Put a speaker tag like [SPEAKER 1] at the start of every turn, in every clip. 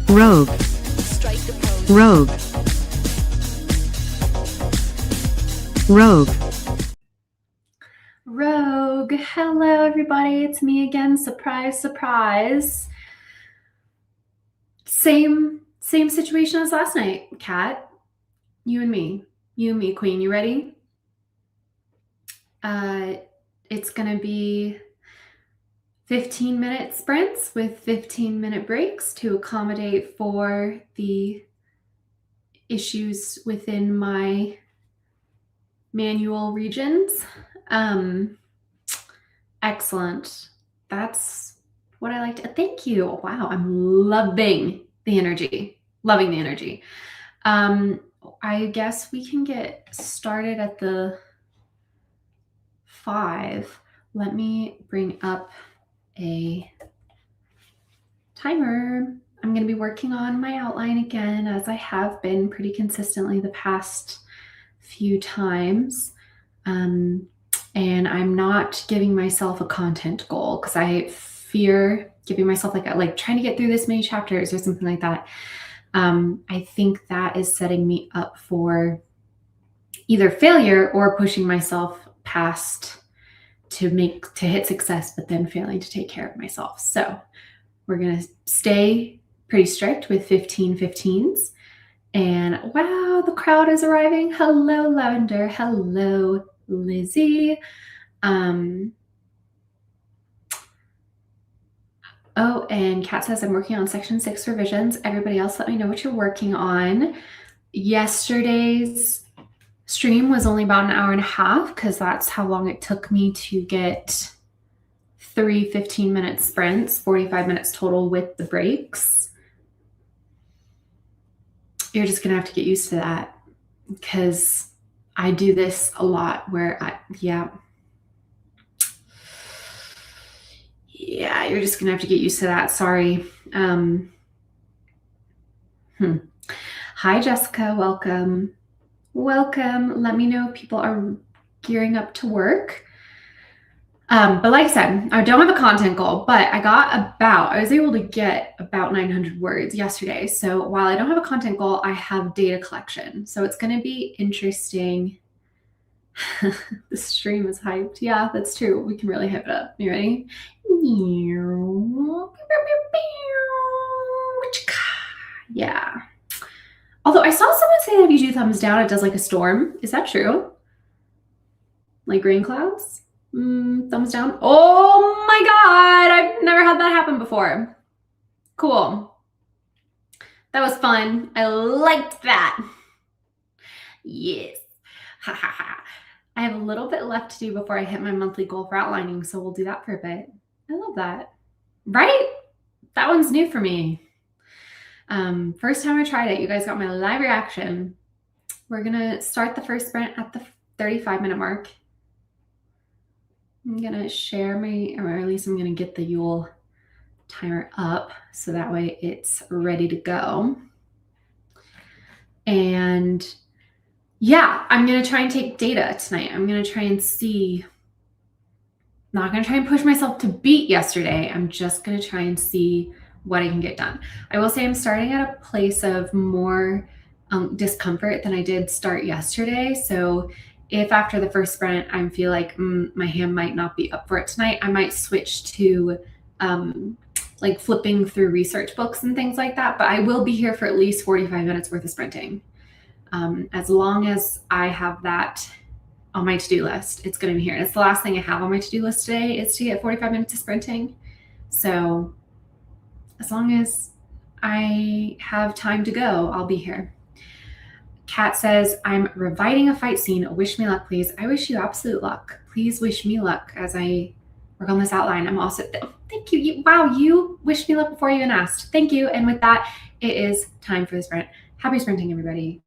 [SPEAKER 1] Rogue. Rogue. Rogue.
[SPEAKER 2] Rogue. Hello, everybody. It's me again. Surprise, surprise. Same situation as last night, Kat. You and me, Queen. You ready? It's gonna be 15-minute sprints with 15-minute breaks to accommodate for the issues within my manual regions. Excellent. That's what I like to. Thank you. Wow, I'm loving the energy. Loving the energy. I guess we can get started at the 5. Let me bring up a timer. I'm going to be working on my outline again, as I have been pretty consistently the past few times. And I'm not giving myself a content goal because I fear giving myself like trying to get through this many chapters or something like that. I think that is setting me up for either failure or pushing myself past to hit success, but then failing to take care of myself. So we're going to stay pretty strict with 15-15s. And wow, the crowd is arriving. Hello, Lavender. Hello, Lizzie. Oh, and Kat says, I'm working on section 6 revisions. Everybody else, let me know what you're working on. Yesterday's stream was only about an hour and a half because that's how long it took me to get 3 15-minute sprints, 45 minutes total with the breaks. You're just going to have to get used to that because I do this a lot where you're just gonna have to get used to that. Sorry. Hi, Jessica. Welcome. Let me know if people are gearing up to work. But like I said, I don't have a content goal, but I was able to get about 900 words yesterday. So while I don't have a content goal, I have data collection. So it's going to be interesting. The stream is hyped. Yeah, that's true. We can really hype it up. You ready? Yeah. Although I saw someone say that if you do thumbs down, it does like a storm. Is that true? Like rain clouds? Thumbs down. Oh my God. I've never had that happen before. Cool. That was fun. I liked that. Yes. Ha ha ha. I have a little bit left to do before I hit my monthly goal for outlining, so we'll do that for a bit. I love that. Right? That one's new for me. First time I tried it, you guys got my live reaction. We're gonna start the first sprint at the 35-minute mark. I'm gonna share or at least I'm gonna get the Yule timer up so that way it's ready to go. And yeah, I'm gonna try and take data tonight. I'm gonna try and see. Not gonna try and push myself to beat yesterday. I'm just gonna try and see what I can get done. I will say I'm starting at a place of more discomfort than I did start yesterday. So if after the first sprint I feel like my hand might not be up for it tonight, I might switch to like flipping through research books and things like that. But I will be here for at least 45 minutes worth of sprinting. As long as I have that on my to-do list, it's going to be here. And it's the last thing I have on my to-do list today is to get 45 minutes of sprinting. So as long as I have time to go, I'll be here. Kat says, I'm reviving a fight scene. Wish me luck, please. I wish you absolute luck. Please wish me luck as I work on this outline. I'm also, thank you. Wow, you wished me luck before you even asked. Thank you. And with that, it is time for the sprint. Happy sprinting, everybody.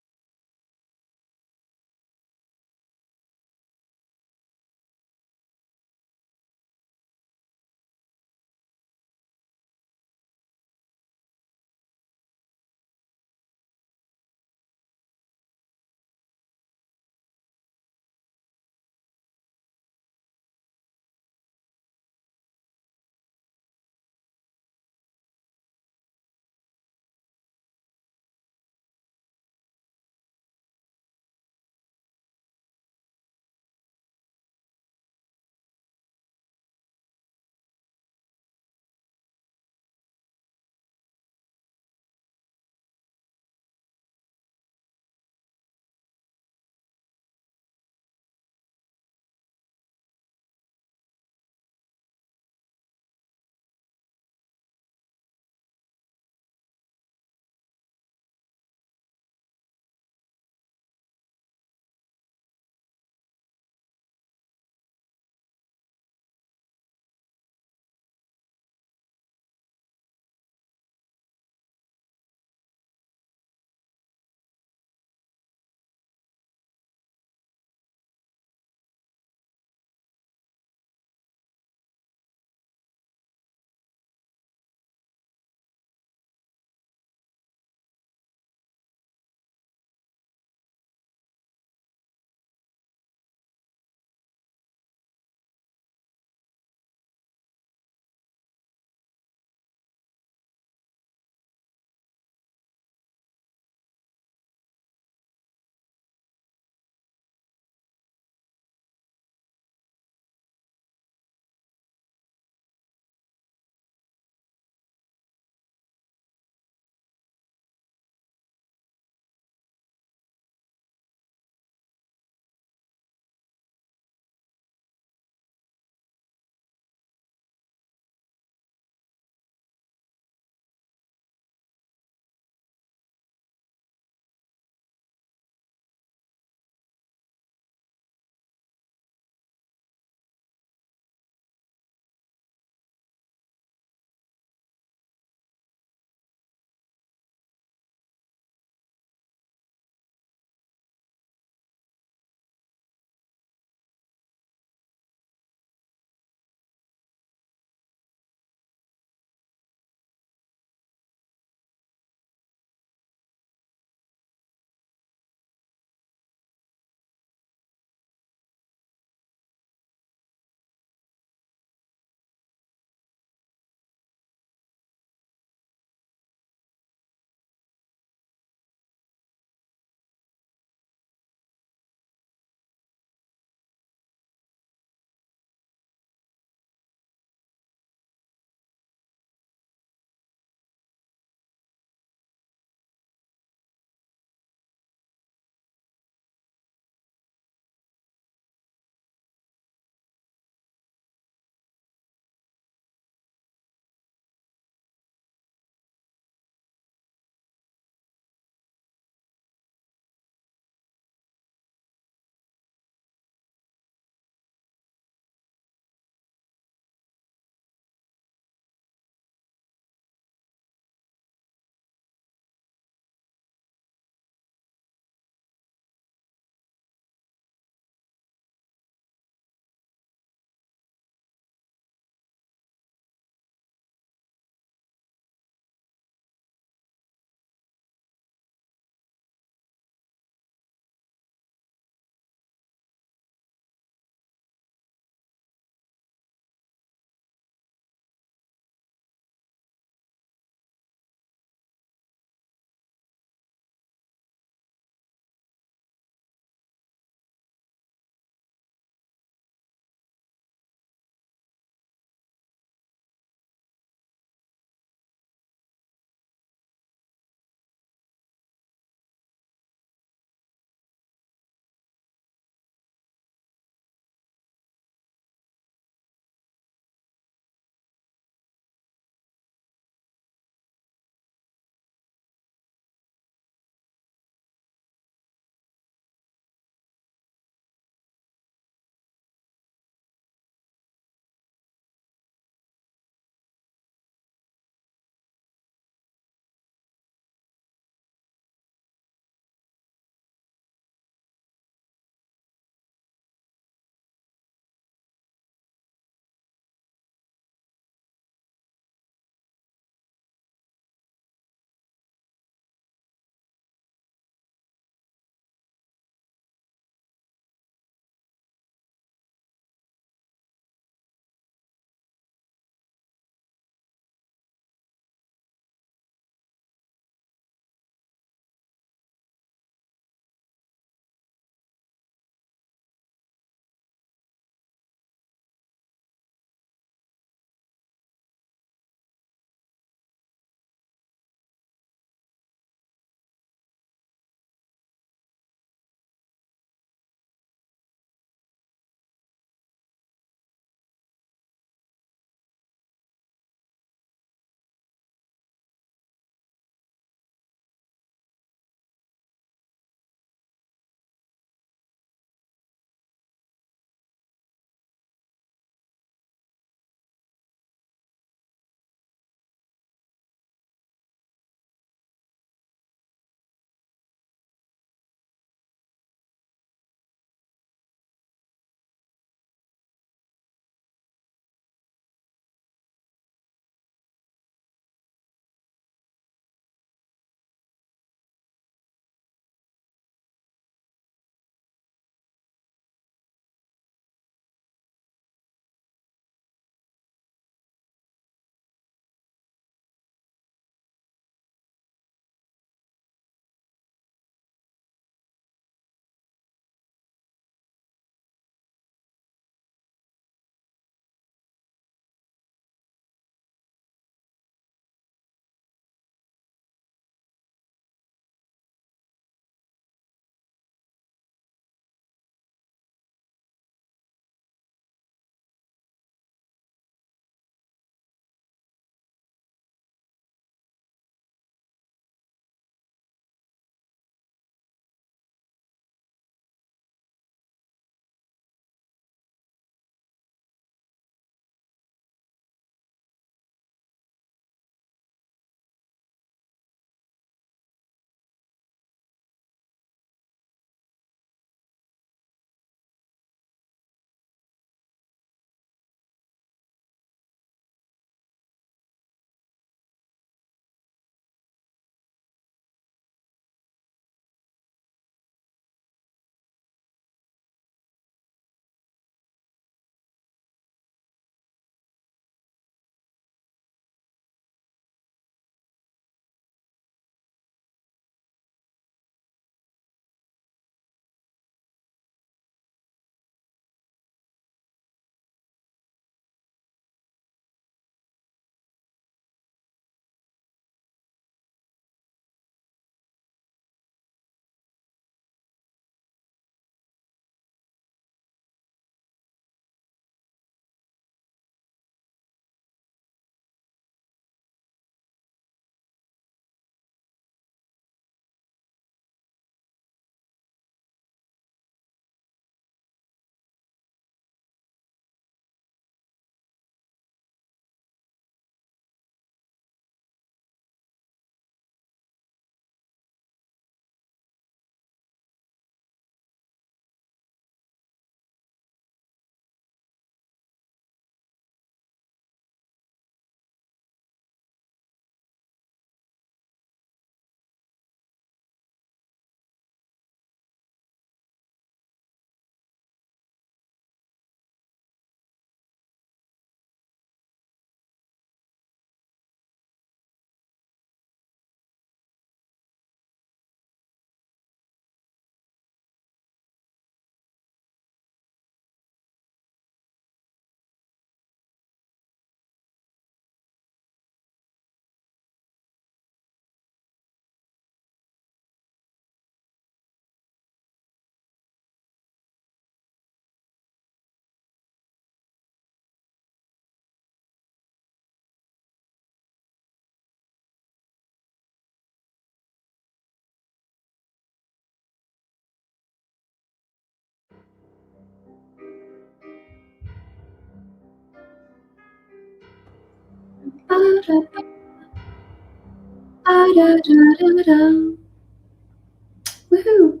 [SPEAKER 2] Woohoo!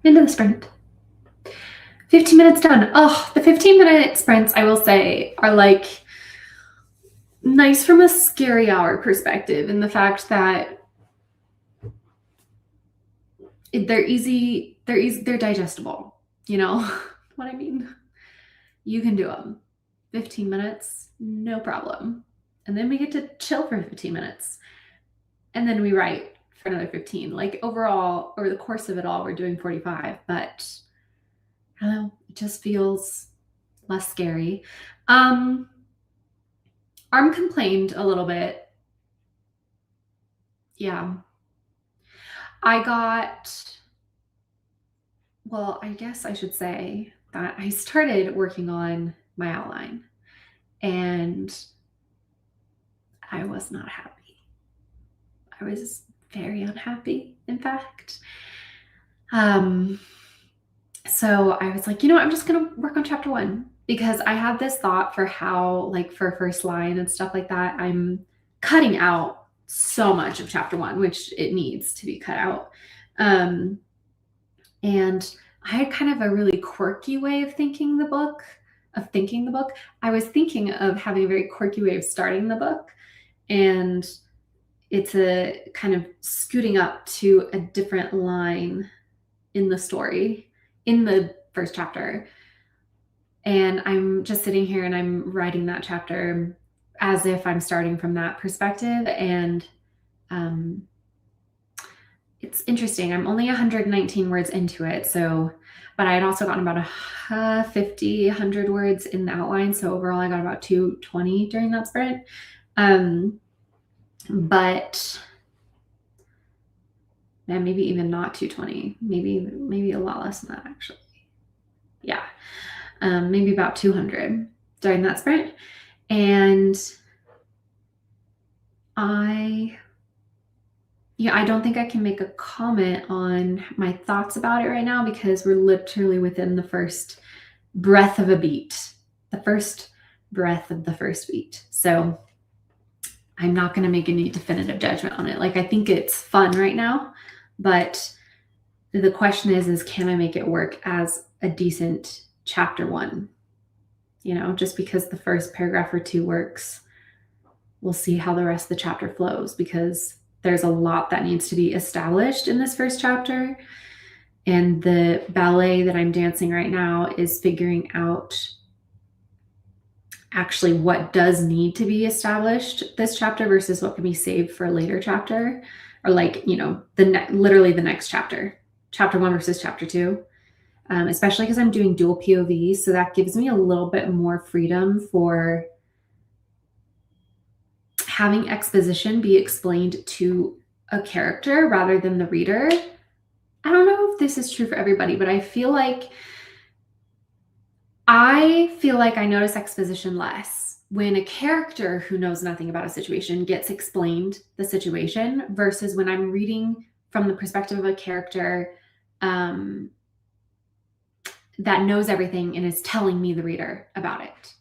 [SPEAKER 2] Into the sprint. 15 minutes done. Oh, the 15-minute sprints, I will say, are like nice from a scary hour perspective in the fact that they're easy, they're digestible. You know what I mean? You can do them. 15 minutes, no problem. And then we get to chill for 15 minutes. And then we write for another 15. Like overall, over the course of it all, we're doing 45, but I don't know, it just feels less scary. Arm complained a little bit. Yeah. I guess I should say that I started working on my outline and I was not happy. I was very unhappy, in fact. So I was like, I'm just going to work on chapter 1 because I have this thought for how, like, for first line and stuff like that, I'm cutting out so much of chapter 1, which it needs to be cut out. And I had kind of a really quirky way of thinking the book. I was thinking of having a very quirky way of starting the book, and it's a kind of scooting up to a different line in the story in the first chapter. And I'm just sitting here and I'm writing that chapter as if I'm starting from that perspective. And it's interesting. I'm only 119 words into it. But I had also gotten about 100 words in the outline. So overall I got about 220 during that sprint. But maybe even not 220, maybe a lot less than that actually. Yeah. Maybe about 200 during that sprint. And I don't think I can make a comment on my thoughts about it right now because we're literally within the first breath of a beat, the first breath of the first beat. So I'm not going to make any definitive judgment on it. Like, I think it's fun right now, but the question is can I make it work as a decent chapter 1? Just because the first paragraph or 2 works, we'll see how the rest of the chapter flows because there's a lot that needs to be established in this first chapter. And the ballet that I'm dancing right now is figuring out actually what does need to be established this chapter versus what can be saved for a later chapter, or literally the next chapter 1 versus chapter 2. Especially because I'm doing dual POV. So that gives me a little bit more freedom for having exposition be explained to a character rather than the reader. I don't know if this is true for everybody, but I feel like I notice exposition less when a character who knows nothing about a situation gets explained the situation versus when I'm reading from the perspective of a character that knows everything and is telling me, the reader, about it.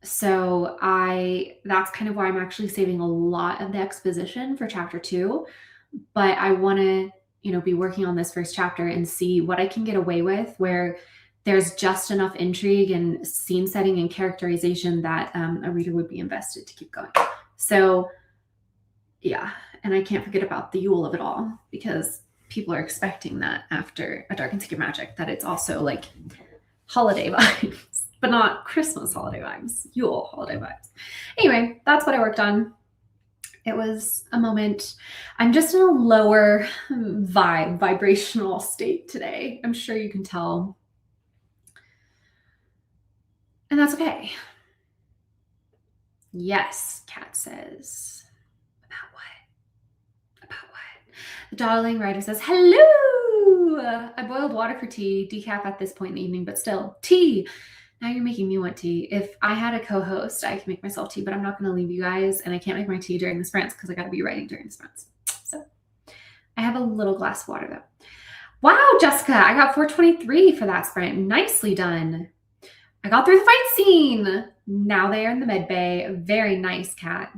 [SPEAKER 2] So that's kind of why I'm actually saving a lot of the exposition for chapter 2, but I want to, be working on this first chapter and see what I can get away with where there's just enough intrigue and scene setting and characterization that a reader would be invested to keep going. So yeah, and I can't forget about the Yule of it all because people are expecting that after A Dark and Secret Magic, that it's also like holiday vibes, but not Christmas holiday vibes, Yule holiday vibes. Anyway, that's what I worked on. It was a moment. I'm just in a lower vibrational state today. I'm sure you can tell. And that's okay. Yes, Kat says. About what? The darling writer says, hello! I boiled water for tea, decaf at this point in the evening, but still, tea! Now you're making me want tea. If I had a co-host, I could make myself tea, but I'm not going to leave you guys, and I can't make my tea during the sprints because I got to be writing during the sprints. So I have a little glass of water, though. Wow, Jessica, I got 423 for that sprint. Nicely done. I got through the fight scene. Now they are in the med bay. Very nice cat.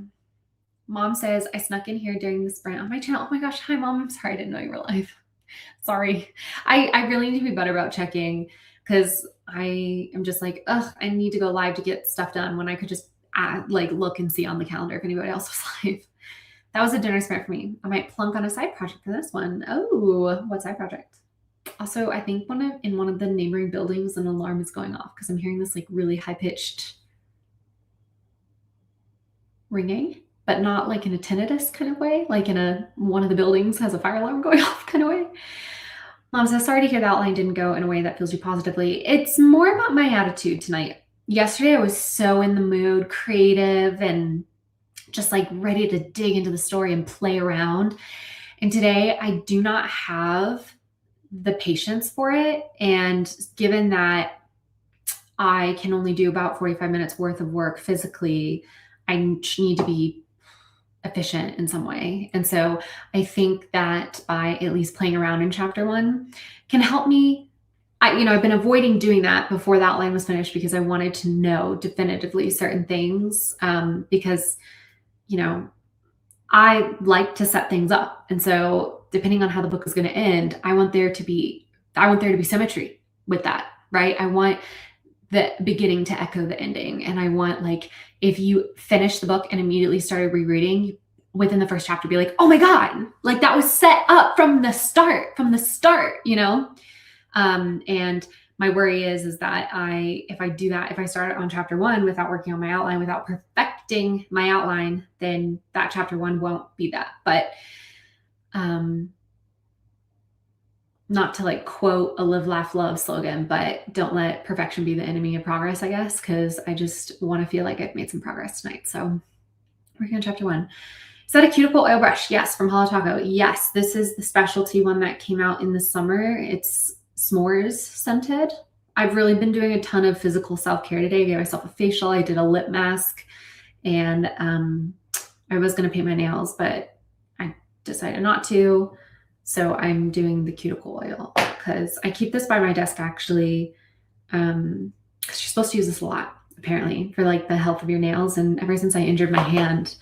[SPEAKER 2] Mom says, I snuck in here during the sprint on my channel. Oh my gosh. Hi, Mom. I'm sorry I didn't know you were live. Sorry. I really need to be better about checking because I am just like, ugh, I need to go live to get stuff done when I could just look and see on the calendar if anybody else was live. That was a dinner sprint for me. I might plunk on a side project for this one. Oh, what side project? Also, I think in one of the neighboring buildings, an alarm is going off because I'm hearing this like really high-pitched ringing, but not like in a tinnitus kind of way, like in one of the buildings has a fire alarm going off kind of way. Mom says, sorry to hear the outline didn't go in a way that feels you positively. It's more about my attitude tonight. Yesterday, I was so in the mood, creative, and just like ready to dig into the story and play around. And today, I do not have the patience for it. And given that I can only do about 45 minutes worth of work physically, I need to be efficient in some way. And so I think that by at least playing around in chapter 1 can help me. I've been avoiding doing that before the outline was finished because I wanted to know definitively certain things because, I like to set things up. And so depending on how the book is going to end, I want there to be symmetry with that, right? I want the beginning to echo the ending. And I want, like, if you finish the book and immediately started rereading within the first chapter, be like, oh my God, like that was set up from the start, and my worry is that if I do that, if I start on chapter 1 without working on my outline, without perfecting my outline, then that chapter 1 won't be that. But, not to like quote a live, laugh, love slogan, but don't let perfection be the enemy of progress, I guess, because I just want to feel like I've made some progress tonight. So working on chapter 1. Is that a cuticle oil brush? Yes, from Holo Taco. Yes, this is the specialty one that came out in the summer. It's s'mores scented. I've really been doing a ton of physical self-care today. I gave myself a facial. I did a lip mask, and I was going to paint my nails, but I decided not to. So I'm doing the cuticle oil because I keep this by my desk actually, because you're supposed to use this a lot apparently for like the health of your nails. And ever since I injured my hand,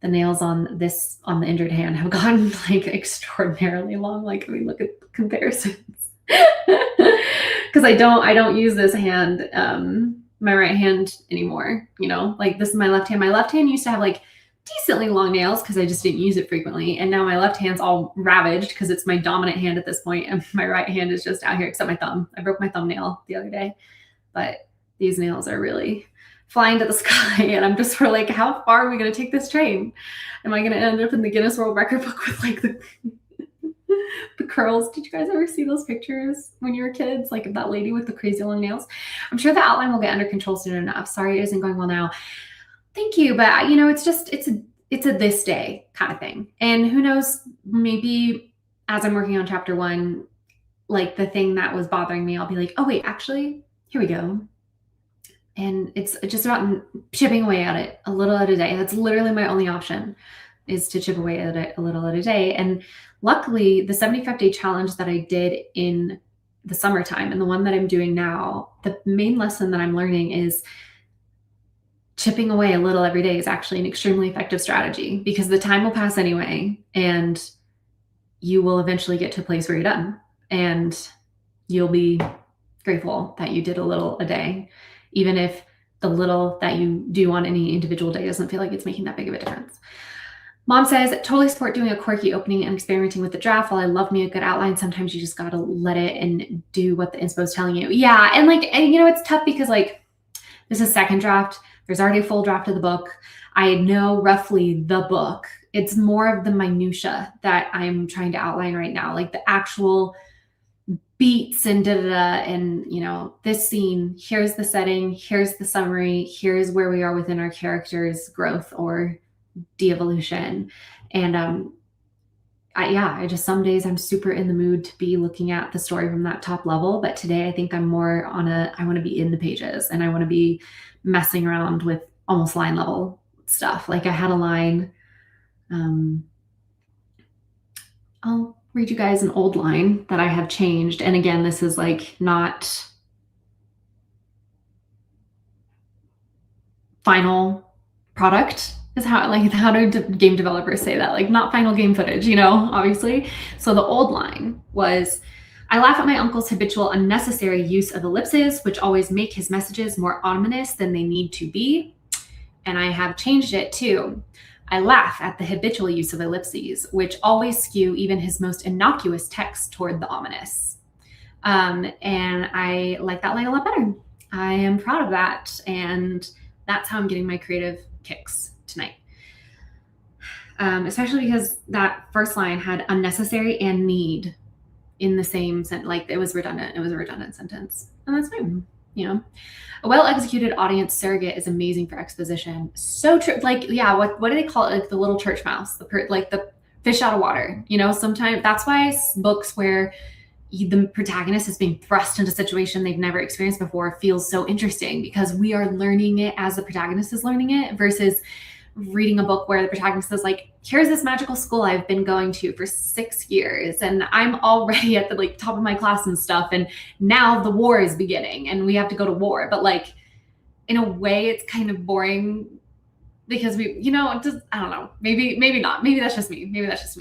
[SPEAKER 2] the nails on the injured hand have gotten like extraordinarily long. Like, I mean, look at the comparisons. Because I don't use this hand, my right hand anymore. Like this is my left hand. My left hand used to have like decently long nails because I just didn't use it frequently. And now my left hand's all ravaged because it's my dominant hand at this point, and my right hand is just out here except my thumb. I broke my thumbnail the other day, but these nails are really flying to the sky. And I'm just sort of like, how far are we going to take this train? Am I going to end up in the Guinness World Record book with like the curls? Did you guys ever see those pictures when you were kids? Like that lady with the crazy long nails? I'm sure the outline will get under control soon enough. Sorry, it isn't going well now. Thank you. But it's a this day kind of thing. And who knows, maybe as I'm working on chapter 1, like the thing that was bothering me, I'll be like, oh wait, actually, here we go. And it's just about chipping away at it a little at a day. That's literally my only option, is to chip away at it a little at a day. And luckily the 75-day challenge that I did in the summertime and the one that I'm doing now, the main lesson that I'm learning is chipping away a little every day is actually an extremely effective strategy, because the time will pass anyway, and you will eventually get to a place where you're done, and you'll be grateful that you did a little a day, even if the little that you do on any individual day doesn't feel like it's making that big of a difference. Mom says, totally support doing a quirky opening and experimenting with the draft. While I love me a good outline, sometimes you just got to let it and do what the inspo is telling you. Yeah. And it's tough because like this is second draft. There's already a full draft of the book. I know roughly the book. It's more of the minutia that I'm trying to outline right now, like the actual beats and and this scene, here's the setting, here's the summary, here's where we are within our character's growth or de-evolution. And I just, some days I'm super in the mood to be looking at the story from that top level, but today I think I'm more on I want to be in the pages, and I want to be messing around with almost line level stuff. Like I had a line, I'll read you guys an old line that I have changed. And again, this is like not final product is how do game developers say that? Like not final game footage, obviously. So the old line was, I laugh at my uncle's habitual unnecessary use of ellipses, which always make his messages more ominous than they need to be. And I have changed it to, I laugh at the habitual use of ellipses, which always skew even his most innocuous text toward the ominous. And I like that line a lot better. I am proud of that. And that's how I'm getting my creative kicks tonight. Especially because that first line had unnecessary and need in the same sentence. Like it was redundant. It was a redundant sentence. And that's fine. A well-executed audience surrogate is amazing for exposition. So true. Like, yeah, what do they call it? Like the little church mouse, like the fish out of water. Sometimes that's why books where the protagonist is being thrust into a situation they've never experienced before feels so interesting, because we are learning it as the protagonist is learning it, versus reading a book where the protagonist is like, here's this magical school I've been going to for 6 years and I'm already at the top of my class and stuff, and now the war is beginning and we have to go to war. But like in a way it's kind of boring because I don't know, maybe not, maybe that's just me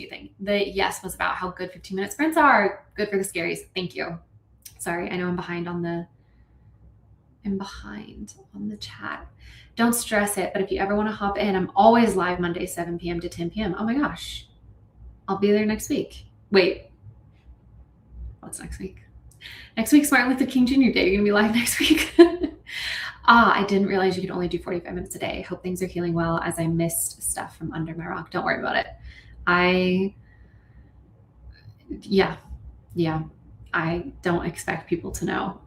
[SPEAKER 2] thing. The yes was about how good 15-minute sprints are, good for the scaries. Thank you. Sorry, I know I'm behind on the chat. Don't stress it, but if you ever want to hop in, I'm always live Monday, 7 p.m. to 10 p.m. Oh my gosh. I'll be there next week. Wait. What's next week? Next week's Martin Luther King Jr. Day. You're going to be live next week? I didn't realize you could only do 45 minutes a day. Hope things are healing well as I missed stuff from under my rock. Don't worry about it. I don't expect people to know.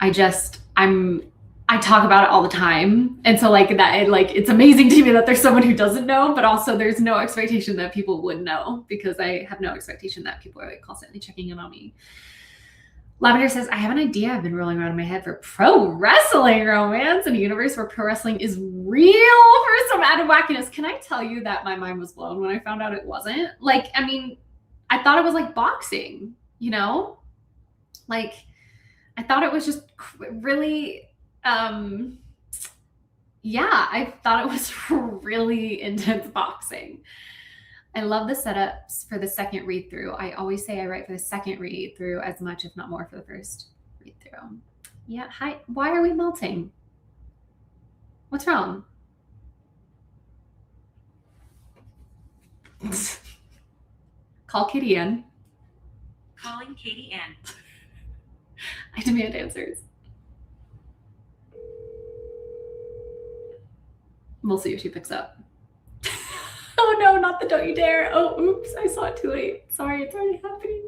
[SPEAKER 2] I talk about it all the time. And so it's amazing to me that there's someone who doesn't know, but also there's no expectation that people would know, because I have no expectation that people are constantly checking in on me. Lavender says, I have an idea I've been rolling around in my head for pro wrestling romance in a universe where pro wrestling is real for some added wackiness. Can I tell you that my mind was blown when I found out it wasn't? I thought it was like boxing, I thought it was just really... I thought it was really intense boxing. I love the setups for the second read through. I always say I write for the second read through as much, if not more, for the first read through. Yeah. Hi. Why are we melting? What's wrong? Call Katie Ann.
[SPEAKER 1] Calling Katie Ann.
[SPEAKER 2] I demand answers. We'll see if she picks up. Oh no, not the don't you dare. Oh, oops, I saw it too late. Sorry, it's already happening.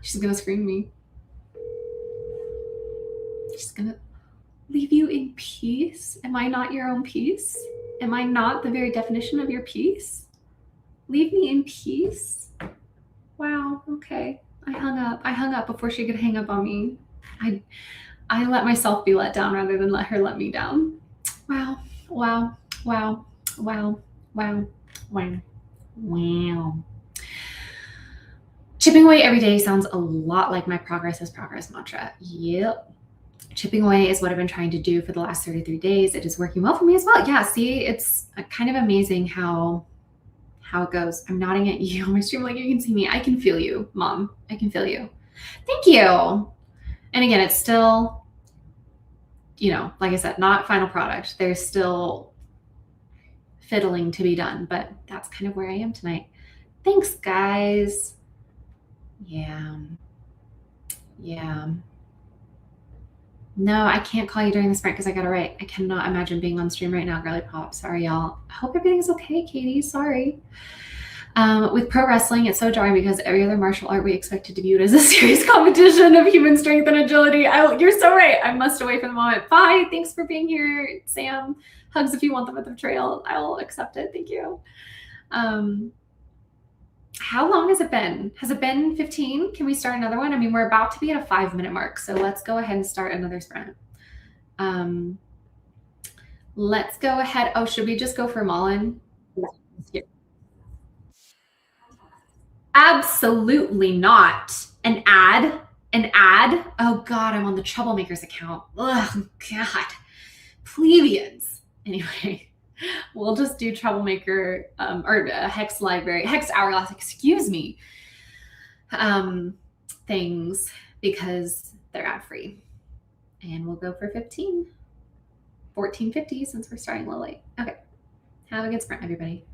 [SPEAKER 2] She's gonna scream me. She's gonna leave you in peace. Am I not your own peace? Am I not the very definition of your peace? Leave me in peace? Wow, okay. I hung up before she could hang up on me. I let myself be let down rather than let her let me down. Wow. Chipping away every day sounds a lot like my progress is progress mantra. Yep. Chipping away is what I've been trying to do for the last 33 days. It is working well for me as well. Yeah, see, it's kind of amazing how it goes. I'm nodding at you on my stream like you can see me. I can feel you, Mom. I can feel you. Thank you. And again, it's still, like I said, not final product. There's still fiddling to be done, but that's kind of where I am tonight. Thanks, guys. Yeah. No, I can't call you during the sprint because I got to write. I cannot imagine being on stream right now, girly pop. Sorry, y'all. I hope everything's okay, Katie. Sorry. With pro wrestling, it's so jarring because every other martial art we expected to view it as a serious competition of human strength and agility. You're so right. I must away for the moment. Bye. Thanks for being here, Sam. Hugs if you want them at the trail. I'll accept it. Thank you. How long has it been? Has it been 15? Can we start another one? I mean, we're about to be at a 5-minute mark, so let's go ahead and start another sprint. Let's go ahead. Oh, should we just go for Mullen? Absolutely not. An ad? Oh God, I'm on the Troublemakers account. Oh God. Plebeians. Anyway, we'll just do Troublemaker or Hex Library, Hex Hourglass, excuse me, things because they're ad free. And we'll go for 14.50 since we're starting a little late. Okay. Have a good sprint, everybody.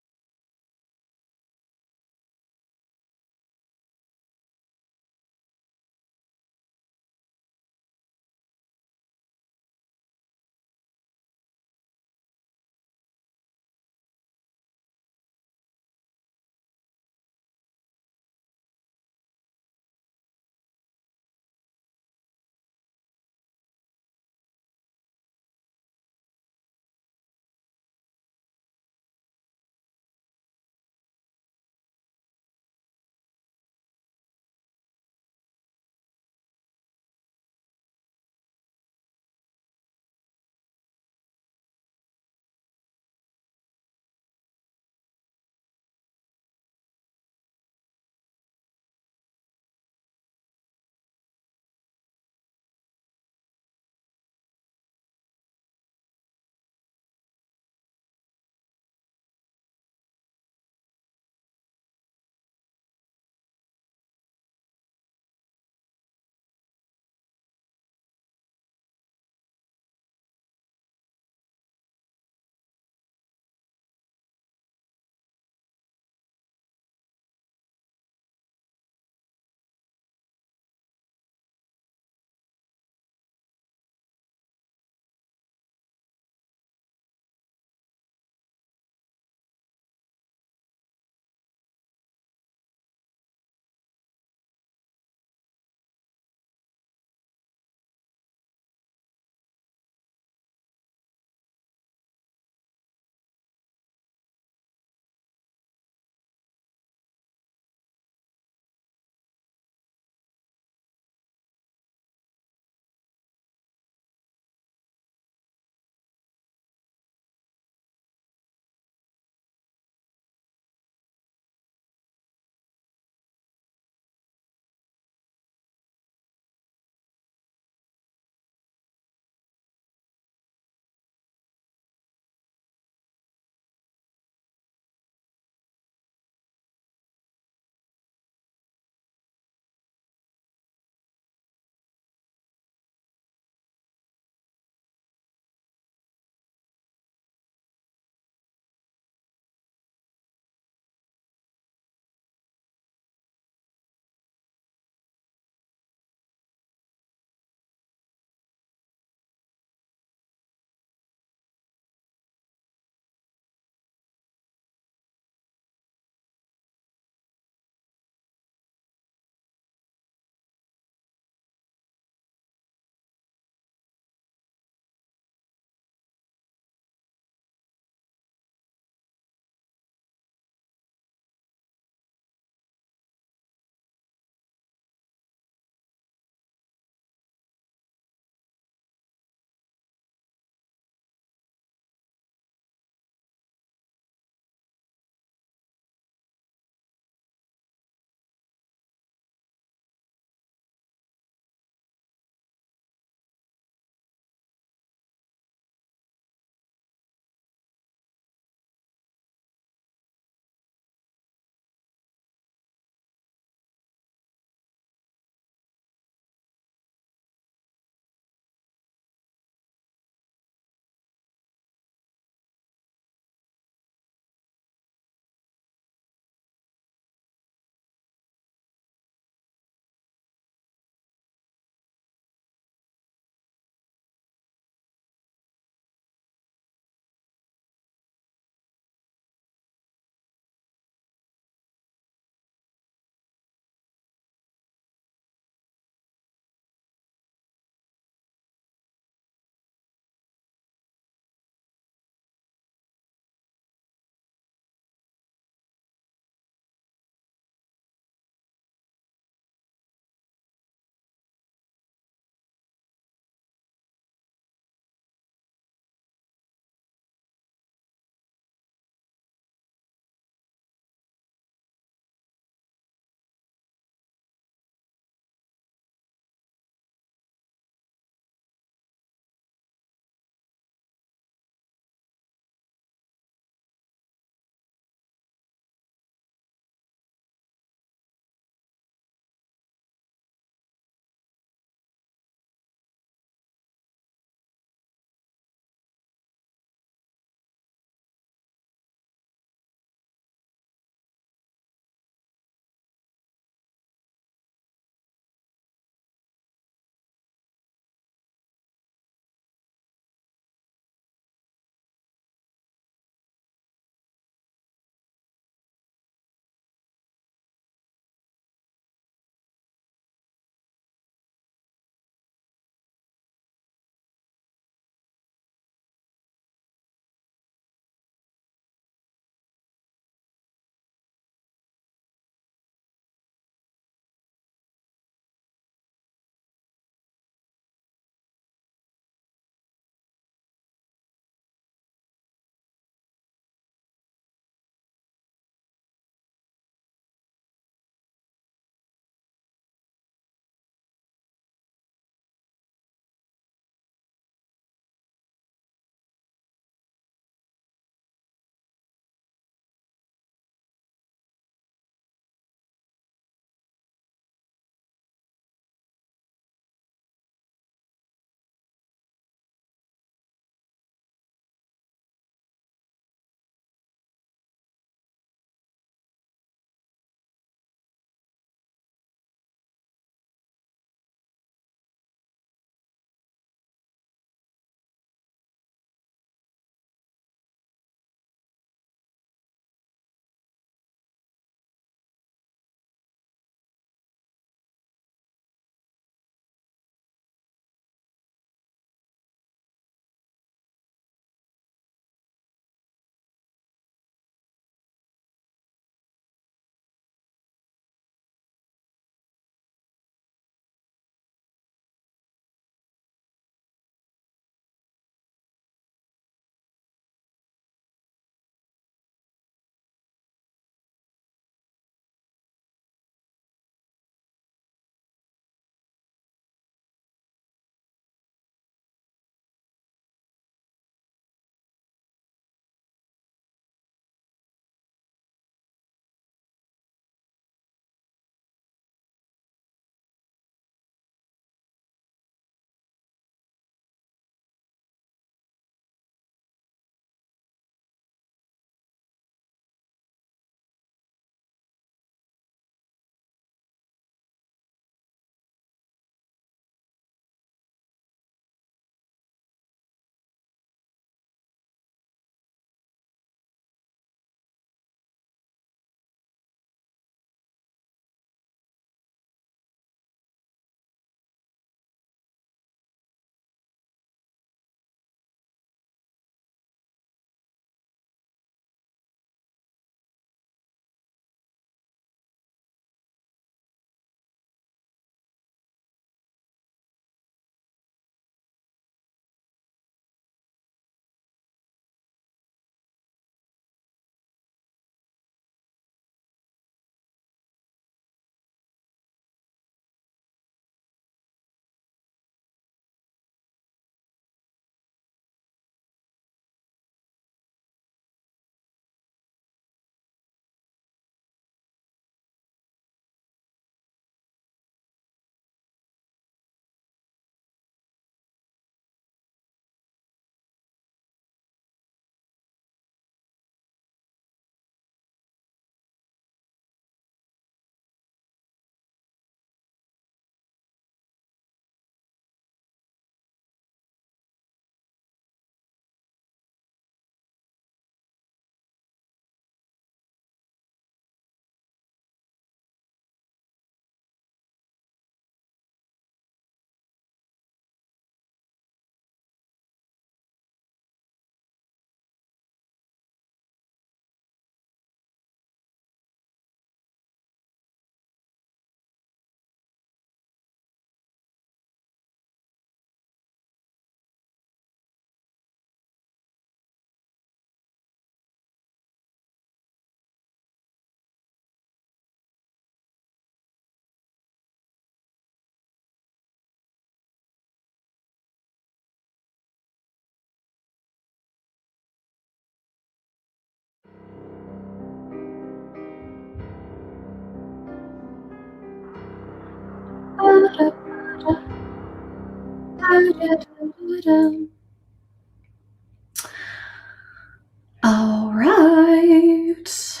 [SPEAKER 2] All right.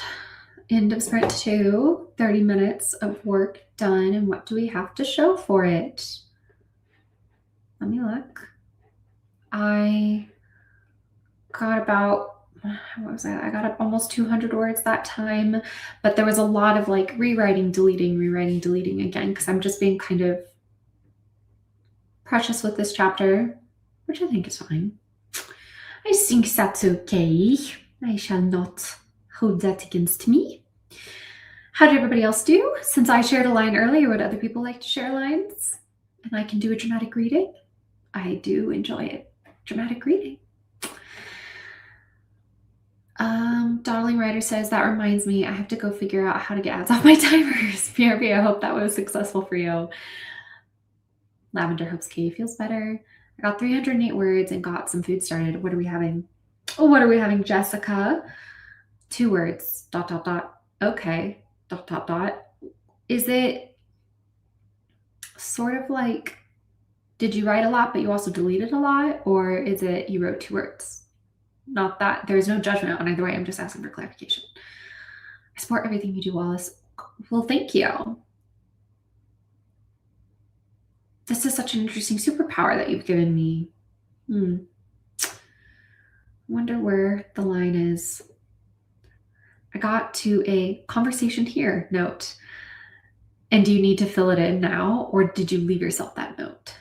[SPEAKER 2] End of sprint 2, 30 minutes of work done. And what do we have to show for it? Let me look. I got about, what was that? I got up almost 200 words that time, but there was a lot of like rewriting, deleting again, because I'm just being kind of precious with this chapter, which I think is fine. I think that's okay. I shall not hold that against me. How did everybody else do? Since I shared a line earlier, would other people like to share lines? And I can do a dramatic reading? I do enjoy it. Dramatic reading. Darling Writer says, that reminds me, I have to go figure out how to get ads off my timers. PRP, I hope that was successful for you. Lavender hopes Katie feels better. I got 308 words and got some food started. What are we having? Oh, what are we having, Jessica? 2 words, ... Okay, ... Is it sort of like, did you write a lot, but you also deleted a lot? Or is it you wrote 2 words? Not that there's no judgment on either way. I'm just asking for clarification. I support everything you do, Wallace. Well, thank you. This is such an interesting superpower that you've given me. Wonder where the line is. I got to a conversation here note. And do you need to fill it in now, or did you leave yourself that note?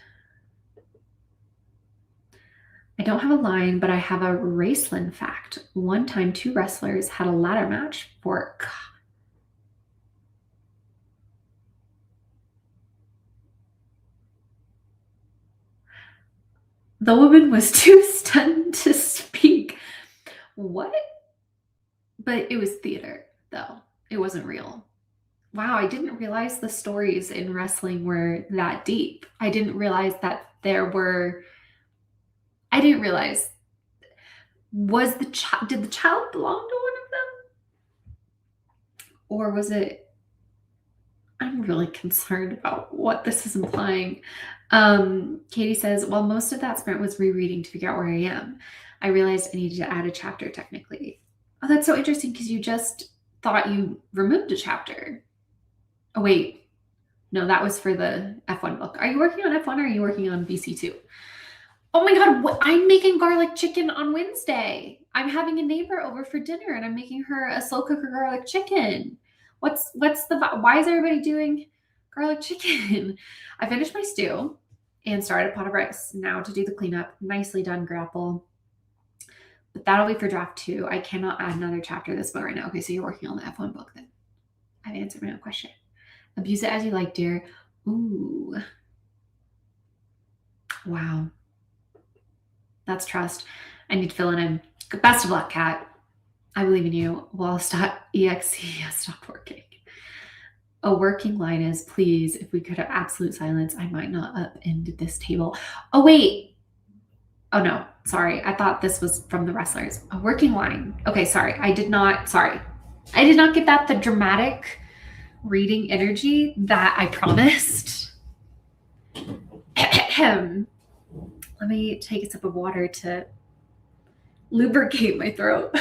[SPEAKER 2] I don't have a line, but I have a Raceland fact. One time, 2 wrestlers had a ladder match for... The woman was too stunned to speak. What? But it was theater, though. It wasn't real. Wow, I didn't realize the stories in wrestling were that deep. I didn't realize that there were... I didn't realize... Did the child belong to one of them? Or was it... I'm really concerned about what this is implying. Katie says, well, most of that sprint was rereading to figure out where I am. I realized I needed to add a chapter technically. Oh, that's so interesting because you just thought you removed a chapter. Oh, wait. No, that was for the F1 book. Are you working on F1 or are you working on BC2? Oh my God, I'm making garlic chicken on Wednesday. I'm having a neighbor over for dinner and I'm making her a slow cooker garlic chicken. Why is everybody doing garlic chicken? I finished my stew and started a pot of rice. Now to do the cleanup. Nicely done, Grapple. But that'll be for draft 2. I cannot add another chapter to this book right now. Okay, so you're working on the F1 book then. I've answered my own question. Abuse it as you like, dear. Ooh. Wow. That's trust. I need to fill it in. Best of luck, Kat. I believe in you. Wallace.exe has stopped working. A working line is, please, if we could have absolute silence, I might not upend this table. Oh, wait. Oh, no. Sorry. I thought this was from the wrestlers. A working line. Okay, sorry. I did not get that the dramatic reading energy that I promised. Let me take a sip of water to lubricate my throat.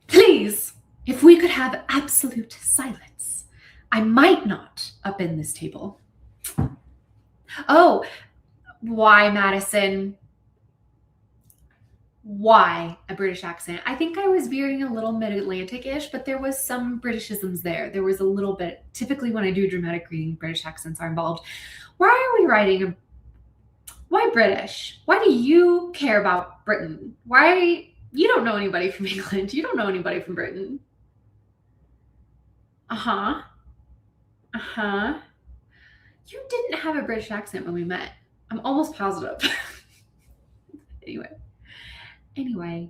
[SPEAKER 2] Please, if we could have absolute silence, I might not upend this table. Oh, why, Madison? Why a British accent? I think I was veering a little mid-Atlantic-ish, but there was some Britishisms there. There was a little bit. Typically when I do dramatic reading, British accents are involved. Why are we writing why British? Why do you care about Britain? Why? You don't know anybody from England. You don't know anybody from Britain. Uh-huh. You didn't have a British accent when we met. I'm almost positive. Anyway,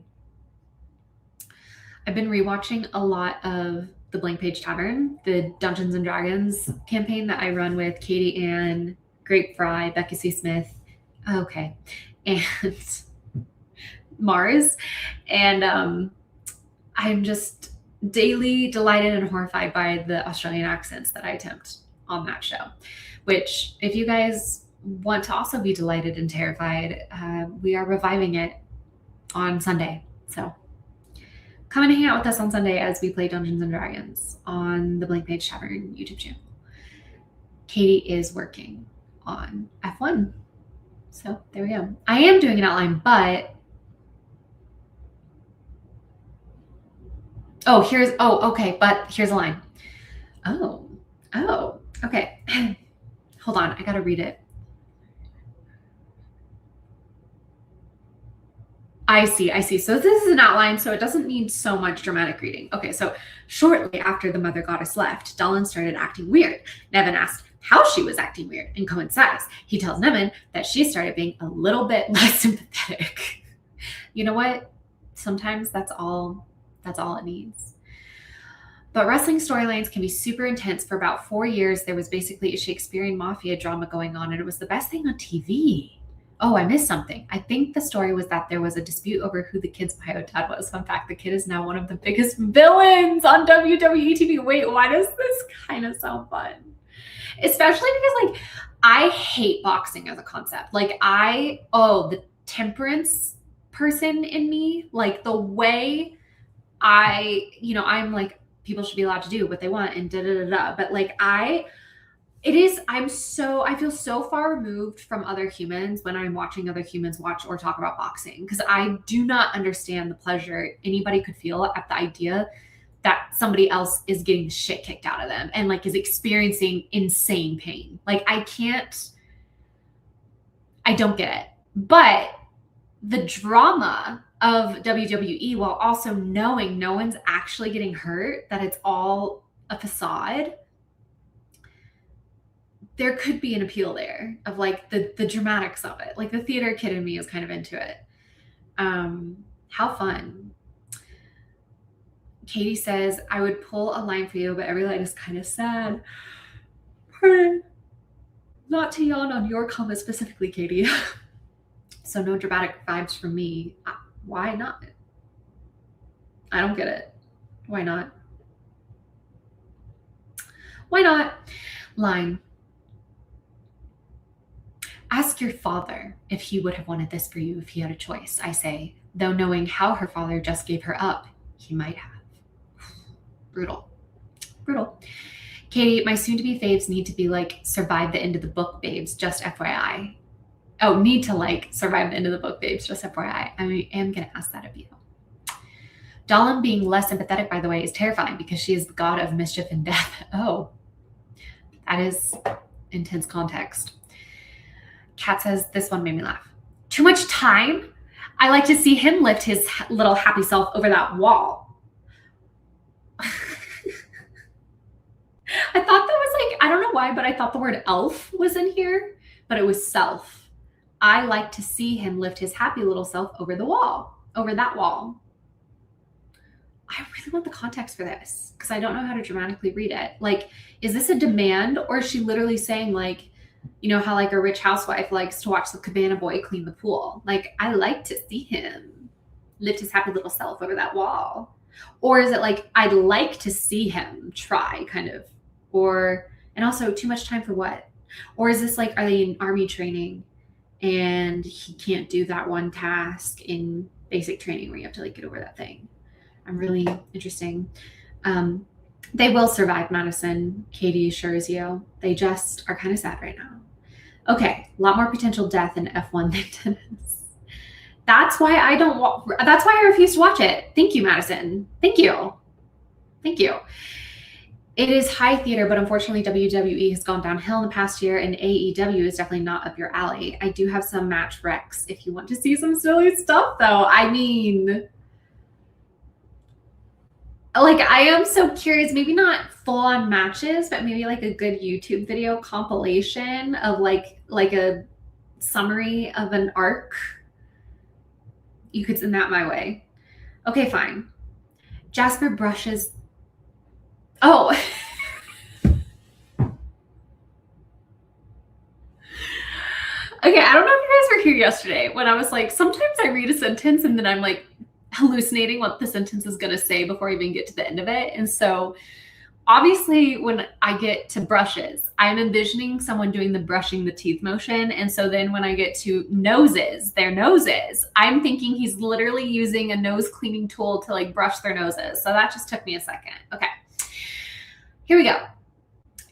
[SPEAKER 2] I've been rewatching a lot of the Blank Page Tavern, the Dungeons and Dragons campaign that I run with Katie Ann, Grape Fry, Becca C. Smith, and Mars. And I'm just daily delighted and horrified by the Australian accents that I attempt on that show, which if you guys want to also be delighted and terrified, we are reviving it on Sunday. So come and hang out with us on Sunday as we play Dungeons and Dragons on the Blank Page Tavern YouTube channel. Katie is working on F1. So there we go. I am doing an outline, but but here's a line. Oh, okay. Hold on, I gotta read it. I see. So this is an outline, so it doesn't need so much dramatic reading. Okay, so shortly after the mother goddess left, Dahlin started acting weird. Nevin asked how she was acting weird, and Cohen says he tells Nevin that she started being a little bit less sympathetic. You know what? Sometimes that's all it needs. But wrestling storylines can be super intense. For about 4 years, there was basically a Shakespearean mafia drama going on, and it was the best thing on TV. Oh, I missed something. I think the story was that there was a dispute over who the kid's bio dad was. Fun fact, the kid is now one of the biggest villains on WWE TV. Wait, why does this kind of sound fun? Especially because, like, I hate boxing as a concept. Like, the temperance person in me, like the way I'm like, people should be allowed to do what they want and But like, I feel so far removed from other humans when I'm watching other humans watch or talk about boxing, because I do not understand the pleasure anybody could feel at the idea that somebody else is getting the shit kicked out of them and like is experiencing insane pain. Like, I don't get it. But the drama of WWE, while also knowing no one's actually getting hurt, that it's all a facade, there could be an appeal there of like the dramatics of it. Like, the theater kid in me is kind of into it. How fun. Katie says, I would pull a line for you, but every line is kind of sad. Pardon. Not to yawn on your comment specifically, Katie. So no dramatic vibes from me. Why not? I don't get it. Why not? Why not? Line. Ask your father if he would have wanted this for you if he had a choice, I say, though knowing how her father just gave her up, he might have. Brutal. Katie, my soon-to-be faves need to be like, survive the end of the book, babes, just FYI. Oh, need to like survive the end of the book, babes, just FYI. I am going to ask that of you. Dahlin being less sympathetic, by the way, is terrifying because she is the god of mischief and death. Oh, that is intense context. Kat says, this one made me laugh. Too much time? I like to see him lift his little happy self over that wall. I thought that was like, I don't know why, but I thought the word elf was in here, but it was self. I like to see him lift his happy little self over the wall, over that wall. I really want the context for this because I don't know how to dramatically read it. Like, is this a demand, or is she literally saying, like, you know how like a rich housewife likes to watch the cabana boy clean the pool? Like, I like to see him lift his happy little self over that wall. Or is it like, I'd like to see him try, kind of? And also, too much time for what? Or is this like, are they in army training and he can't do that one task in basic training where you have to like get over that thing? I'm really interesting. They will survive, Madison. Katie assures you. They just are kind of sad right now. Okay, a lot more potential death in F1 than tennis. That's why I refuse to watch it. Thank you, Madison. Thank you. It is high theater, but unfortunately WWE has gone downhill in the past year, and AEW is definitely not up your alley. I do have some match recs if you want to see some silly stuff, though. I mean, like, I am so curious, maybe not full-on matches, but maybe like a good YouTube video compilation of like a summary of an arc. You could send that my way. Okay, fine. Jasper brushes. Oh. Okay, I don't know if you guys were here yesterday when I was like, sometimes I read a sentence and then I'm like, hallucinating what the sentence is going to say before I even get to the end of it. And so obviously when I get to brushes, I'm envisioning someone doing the brushing the teeth motion. And so then when I get to noses, their noses, I'm thinking he's literally using a nose cleaning tool to like brush their noses. So that just took me a second. Okay, here we go.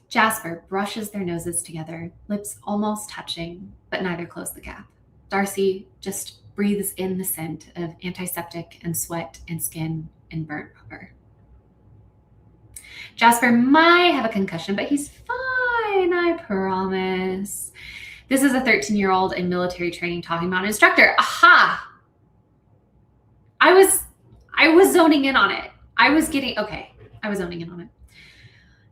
[SPEAKER 2] Jasper brushes their noses together, lips almost touching, but neither close the gap. Darcy just breathes in the scent of antiseptic and sweat and skin and burnt rubber. Jasper might have a concussion, but he's fine, I promise. This is a 13-year-old in military training talking about an instructor. Aha! I was zoning in on it. I was zoning in on it.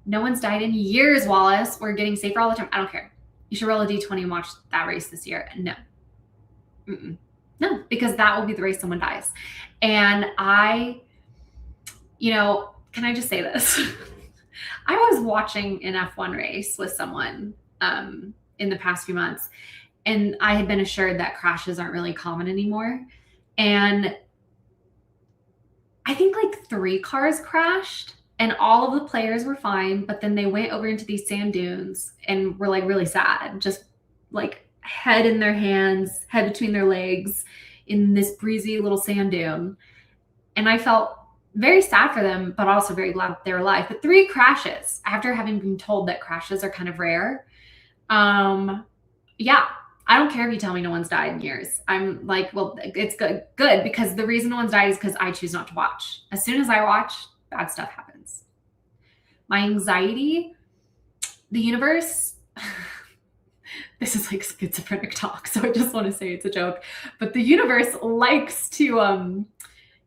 [SPEAKER 2] No one's died in years, Wallace. We're getting safer all the time. I don't care. You should roll a D20 and watch that race this year. No. No, because that will be the race someone dies. And can I just say this? I was watching an F1 race with someone in the past few months, and I had been assured that crashes aren't really common anymore. And I think like 3 cars crashed and all of the players were fine, but then they went over into these sand dunes and were like really sad, just like head in their hands, head between their legs in this breezy little sand dune. And I felt very sad for them, but also very glad they're alive. But 3 crashes after having been told that crashes are kind of rare. Yeah, I don't care if you tell me no one's died in years. I'm like, well, it's good because the reason no one's died is because I choose not to watch. As soon as I watch, bad stuff happens. My anxiety, the universe, this is like schizophrenic talk, so I just want to say it's a joke, but the universe likes to,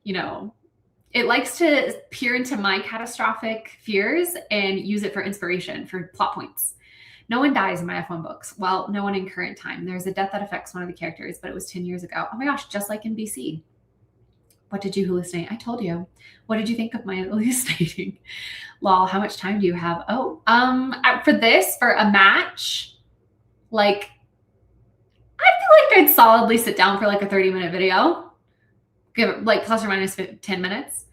[SPEAKER 2] it likes to peer into my catastrophic fears and use it for inspiration, for plot points. No one dies in my F1 books. Well, no one in current time. There's a death that affects one of the characters, but it was 10 years ago. Oh my gosh, just like in BC. What did you hallucinate? I told you. What did you think of my hallucinating? Lol, how much time do you have? Oh, for a match, like, I feel like I'd solidly sit down for like a 30-minute video. Give it like plus or minus 10 minutes.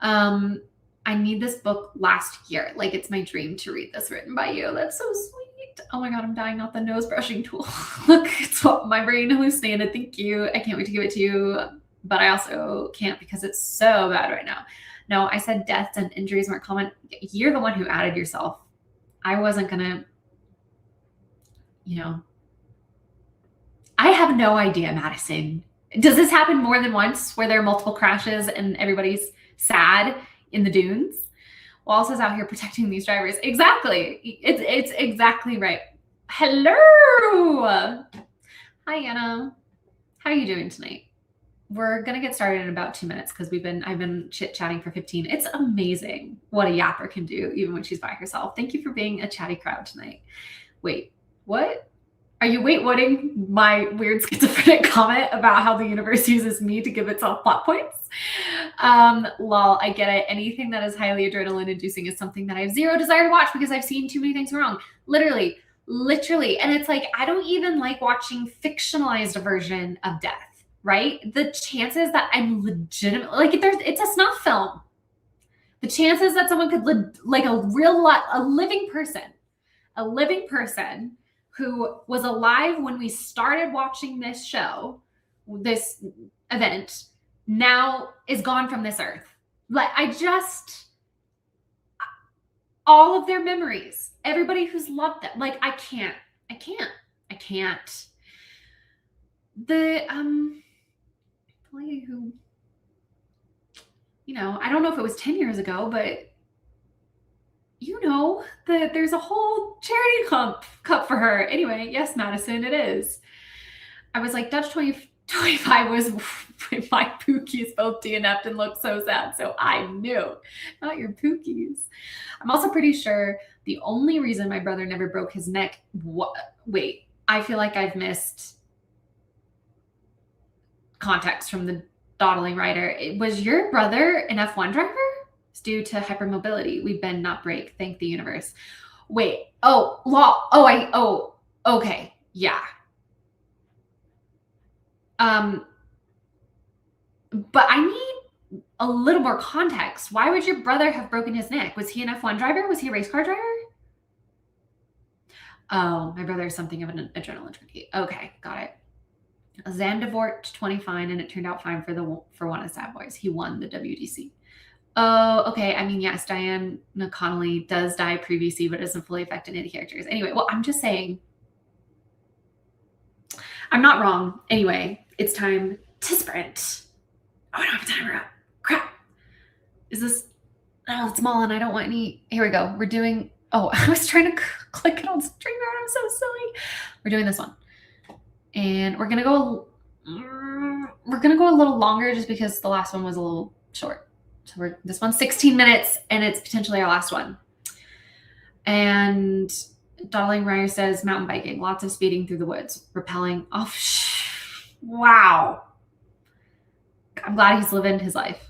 [SPEAKER 2] I need this book last year. Like, it's my dream to read this written by you. That's so sweet. Oh my God, I'm dying off the nose brushing tool. Look, it's what my brain hallucinated. Thank you. I can't wait to give it to you. But I also can't because it's so bad right now. No, I said deaths and injuries weren't common. You're the one who added yourself. I wasn't gonna, I have no idea, Madison. Does this happen more than once where there are multiple crashes and everybody's sad in the dunes? Wallace is out here protecting these drivers. Exactly. It's exactly right. Hello. Hi, Anna. How are you doing tonight? We're going to get started in about 2 minutes because I've been chit-chatting for 15. It's amazing what a yapper can do even when she's by herself. Thank you for being a chatty crowd tonight. Wait, what? Are you waiting my weird schizophrenic comment about how the universe uses me to give itself plot points? Lol, I get it. Anything that is highly adrenaline inducing is something that I have zero desire to watch because I've seen too many things wrong. Literally. And it's like, I don't even like watching fictionalized version of death. Right? The chances that I'm legitimately like, it's a snuff film. The chances that someone could like a living person who was alive when we started watching this show, this event, now is gone from this earth. Like, all of their memories, everybody who's loved them. Like, I can't. Who, I don't know if it was 10 years ago, but that there's a whole charity cup for her. Anyway, yes, Madison, it is. I was like, Dutch 2025 was my pookies both DNF'd and looked so sad. So I knew, not your pookies. I'm also pretty sure the only reason my brother never broke his neck. Wait, I feel like I've missed context from the dawdling writer. Was your brother an F1 driver? It's due to hypermobility. We bend, not break. Thank the universe. Wait. Oh, law. Okay. Yeah. But I need a little more context. Why would your brother have broken his neck? Was he an F1 driver? Was he a race car driver? Oh, my brother is something of an adrenaline junkie. Okay, got it. Zandvoort 20 fine, and it turned out fine for one of Sad Boys. He won the WDC. Oh, okay. I mean, yes, Diana Connolly does die pre-VC, but doesn't fully affect any characters. Anyway, well, I'm just saying, I'm not wrong. Anyway, it's time to sprint. Oh, I don't have a timer up. Crap. Is this? Oh, it's small, and I don't want any. Here we go. We're doing. Oh, I was trying to click it on StreamYard. I'm so silly. We're doing this one, and we're gonna go. We're gonna go a little longer just because the last one was a little short. So this one's 16 minutes, and it's potentially our last one. And Darling Ryer says mountain biking, lots of speeding through the woods, rappelling off. Wow. I'm glad he's living his life.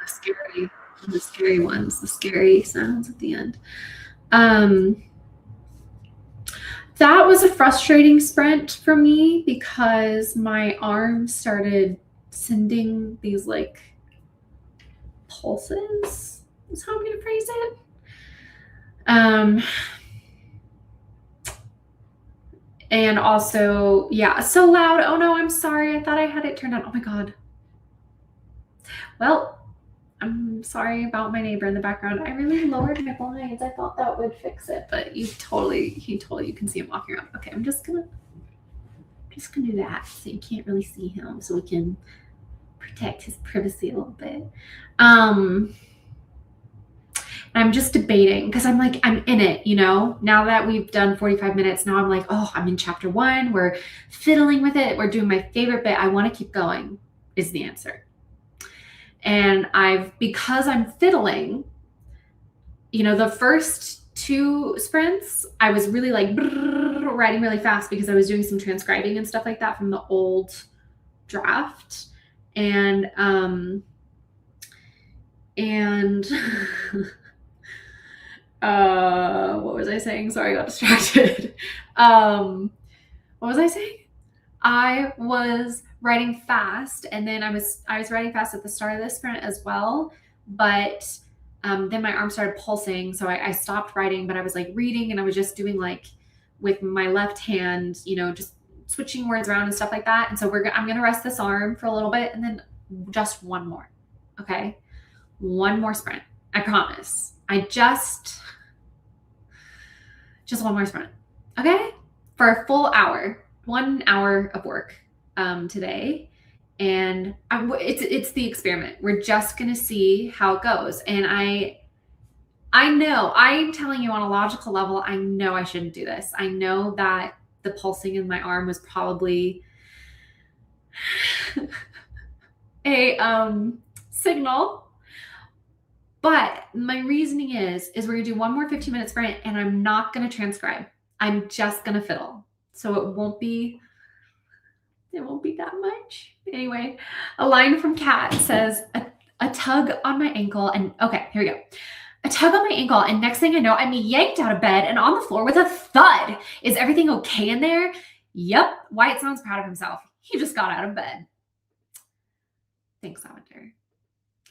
[SPEAKER 2] Scary. The scary ones, the scary sounds at the end. That was a frustrating sprint for me because my arm started sending these like pulses, is how I'm going to phrase it. And also, yeah, so loud. Oh no, I'm sorry. I thought I had it turned on. Oh my God. Well, I'm sorry about my neighbor in the background. I really lowered my blinds. I thought that would fix it, but you can see him walking around. Okay, I'm just gonna do that so you can't really see him, so we can protect his privacy a little bit. I'm just debating because I'm in it, now that we've done 45 minutes, now I'm like, oh, I'm in chapter 1. We're fiddling with it. We're doing my favorite bit. I want to keep going is the answer. And because I'm fiddling, the first 2 sprints, I was really writing really fast because I was doing some transcribing and stuff like that from the old draft. And what was I saying? Sorry, I got distracted. What was I saying? I was writing fast, and then I was writing fast at the start of this sprint as well, but then my arm started pulsing, so I stopped writing, but I was reading, and I was just doing with my left hand, just switching words around and stuff like that. And so I'm gonna rest this arm for a little bit, and then just one more. Okay, one more sprint. I promise. Just one more sprint. Okay, for a full hour. 1 hour of work today, and it's the experiment. We're just gonna see how it goes. And I know I'm telling you on a logical level, I know I shouldn't do this. I know that the pulsing in my arm was probably a signal, but my reasoning is we're gonna do one more 15-minute sprint, and I'm not gonna transcribe. I'm just gonna fiddle. So it won't be that much. Anyway, a line from Kat says, a tug on my ankle, and okay, here we go. A tug on my ankle, and next thing I know, I'm yanked out of bed and on the floor with a thud. Is everything okay in there? Yep. Wyatt sounds proud of himself. He just got out of bed. Thanks, Lavender.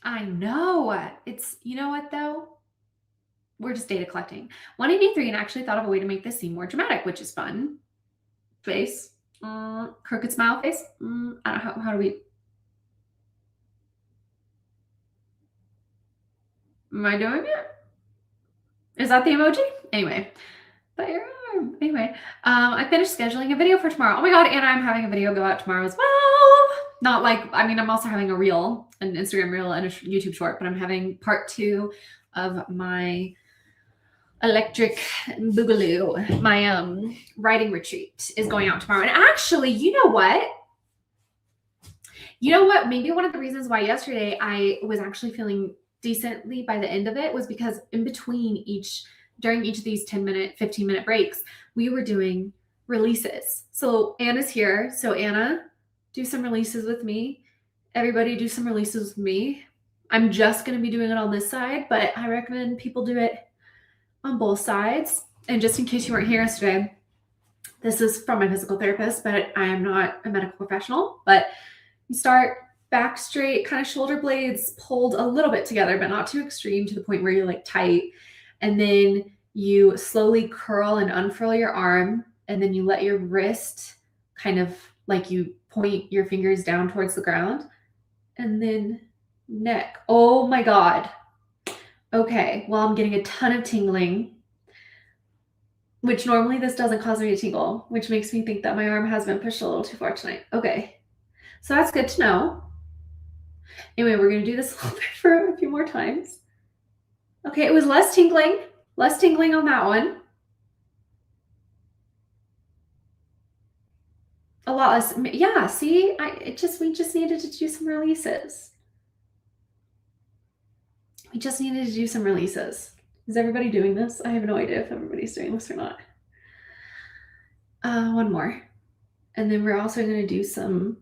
[SPEAKER 2] I know. It's, you know what though? We're just data collecting. 183 and actually thought of a way to make this seem more dramatic, which is fun. Face. Crooked smile face. I don't know. How do we... Am I doing it? Is that the emoji? Anyway. But your arm. Anyway. I finished scheduling a video for tomorrow. Oh my God, Anna, I'm having a video go out tomorrow as well. Not I'm also having a reel, an Instagram reel and a YouTube short, but I'm having part 2 of my electric boogaloo. My writing retreat is going out tomorrow. And actually, you know what? Maybe one of the reasons why yesterday I was actually feeling decently by the end of it was because in between during each of these 10-minute, 15-minute breaks, we were doing releases. So Anna's here. So Anna, do some releases with me. Everybody do some releases with me. I'm just going to be doing it on this side, but I recommend people do it on both sides. And just in case you weren't here yesterday, this is from my physical therapist, but I am not a medical professional. But you start back straight, kind of shoulder blades pulled a little bit together, but not too extreme to the point where you're tight. And then you slowly curl and unfurl your arm. And then you let your wrist kind of you point your fingers down towards the ground. And then neck. Oh my God. Okay. Well, I'm getting a ton of tingling, which normally this doesn't cause me to tingle, which makes me think that my arm has been pushed a little too far tonight. Okay. So that's good to know. Anyway, we're going to do this a little bit for a few more times. Okay. It was less tingling on that one. A lot less. Yeah. See, we just needed to do some releases. Is everybody doing this? I have no idea if everybody's doing this or not. One more. And then we're also going to do some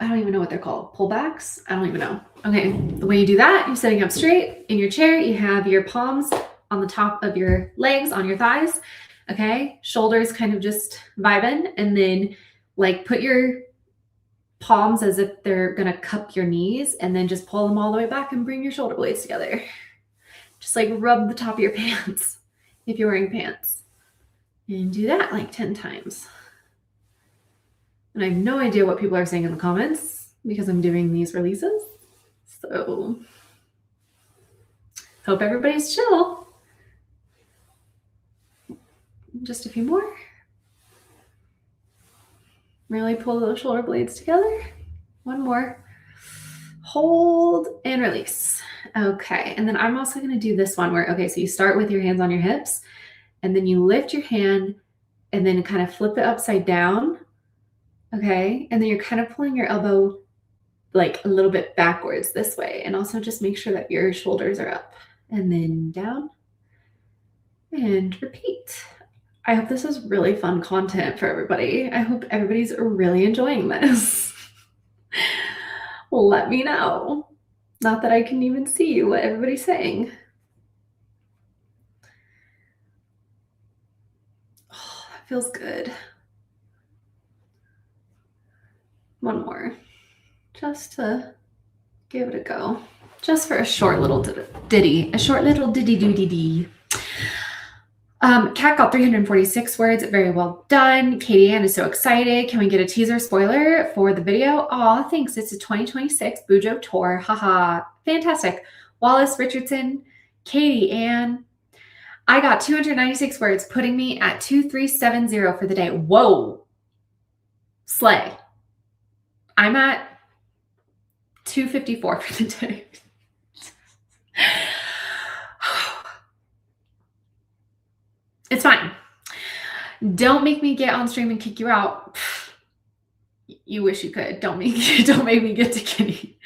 [SPEAKER 2] I don't even know what they're called. Pullbacks? I don't even know. Okay, the way you do that, you're sitting up straight in your chair. You have your palms on the top of your legs, on your thighs. Okay, shoulders kind of just vibing. And then like put your palms as if they're gonna cup your knees and then just pull them all the way back and bring your shoulder blades together. Just like rub the top of your pants if you're wearing pants. And do that like 10 times. And I have no idea what people are saying in the comments because I'm doing these releases. So hope everybody's chill. Just a few more. Really pull those shoulder blades together. One more. Hold and release. Okay, and then I'm also going to do this one where, okay, so you start with your hands on your hips, and then you lift your hand and then kind of flip it upside down. Okay, and then you're kind of pulling your elbow like a little bit backwards this way, and also just make sure that your shoulders are up, and then down and repeat. I hope this is really fun content for everybody. I hope everybody's really enjoying this. Let me know. Not that I can even see what everybody's saying. Oh, that feels good. One more, just to give it a go. Just for a short little ditty, a short little ditty-doo-dee-dee. Kat got 346 words. Very well done. Katie Ann is so excited. Can we get a teaser spoiler for the video? Aw, thanks. It's a 2026 Bujo tour. Haha. Fantastic. Wallace Richardson, Katie Ann. I got 296 words, putting me at 2370 for the day. Whoa. Slay. I'm at 254 for the day. It's fine. Don't make me get on stream and kick you out. You wish you could. Don't make me get to Kitty.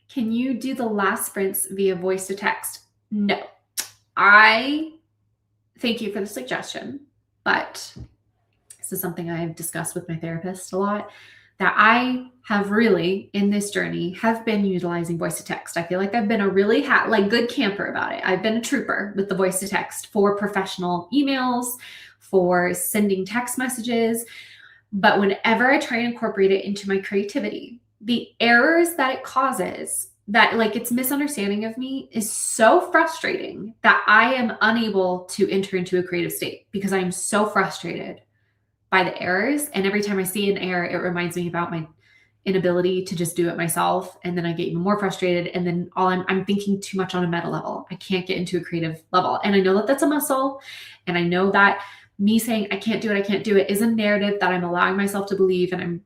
[SPEAKER 2] Can you do the last sprints via voice to text? No. I thank you for the suggestion, but this is something I've discussed with my therapist a lot, that I have really, in this journey, have been utilizing voice to text. I feel like I've been a really good camper about it. I've been a trooper with the voice to text for professional emails, for sending text messages. But whenever I try and incorporate it into my creativity, the errors that it causes, that like its misunderstanding of me is so frustrating that I am unable to enter into a creative state because I'm so frustrated by the errors. And every time I see an error, it reminds me about my inability to just do it myself. And then I get even more frustrated. And then I'm thinking too much on a meta level. I can't get into a creative level. And I know that that's a muscle. And I know that me saying I can't do it is a narrative that I'm allowing myself to believe. And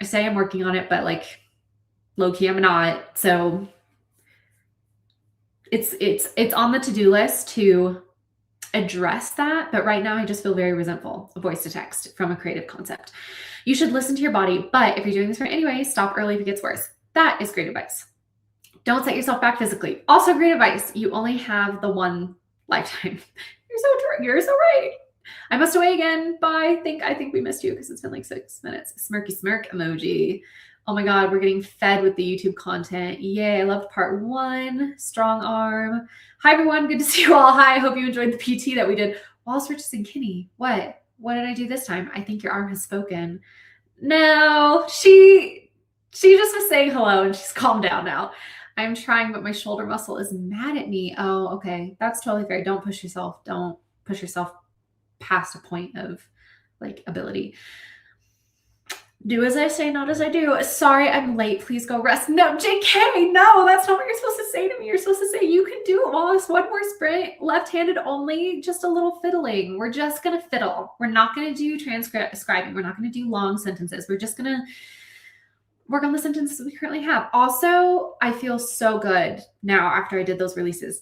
[SPEAKER 2] I say I'm working on it, but like low key, I'm not. So it's on the to-do list to address that. But right now I just feel very resentful of voice to text from a creative concept. You should listen to your body, but if you're doing this for anyway, stop early if it gets worse. That is great advice. Don't set yourself back physically. Also great advice. You only have the one lifetime. You're so true. You're so right. I must away again. Bye. I think we missed you because it's been like 6 minutes. Smirky smirk emoji. Oh my God, we're getting fed with the YouTube content. Yay, I loved part 1. Strong arm. Hi, everyone. Good to see you all. Hi, I hope you enjoyed the PT that we did. Wallace Richardson Kinney. What did I do this time? I think your arm has spoken. No, she just was saying hello and she's calmed down now. I'm trying, but my shoulder muscle is mad at me. Oh, okay. That's totally fair. Don't push yourself. Don't push yourself past a point of like ability. Do as I say, not as I do. Sorry, I'm late. Please go rest. No, JK, no, that's not what you're supposed to say to me. You're supposed to say, you can do it, Wallace. One more sprint, left-handed only, just a little fiddling. We're just going to fiddle. We're not going to do transcribing. We're not going to do long sentences. We're just going to work on the sentences we currently have. Also, I feel so good now after I did those releases.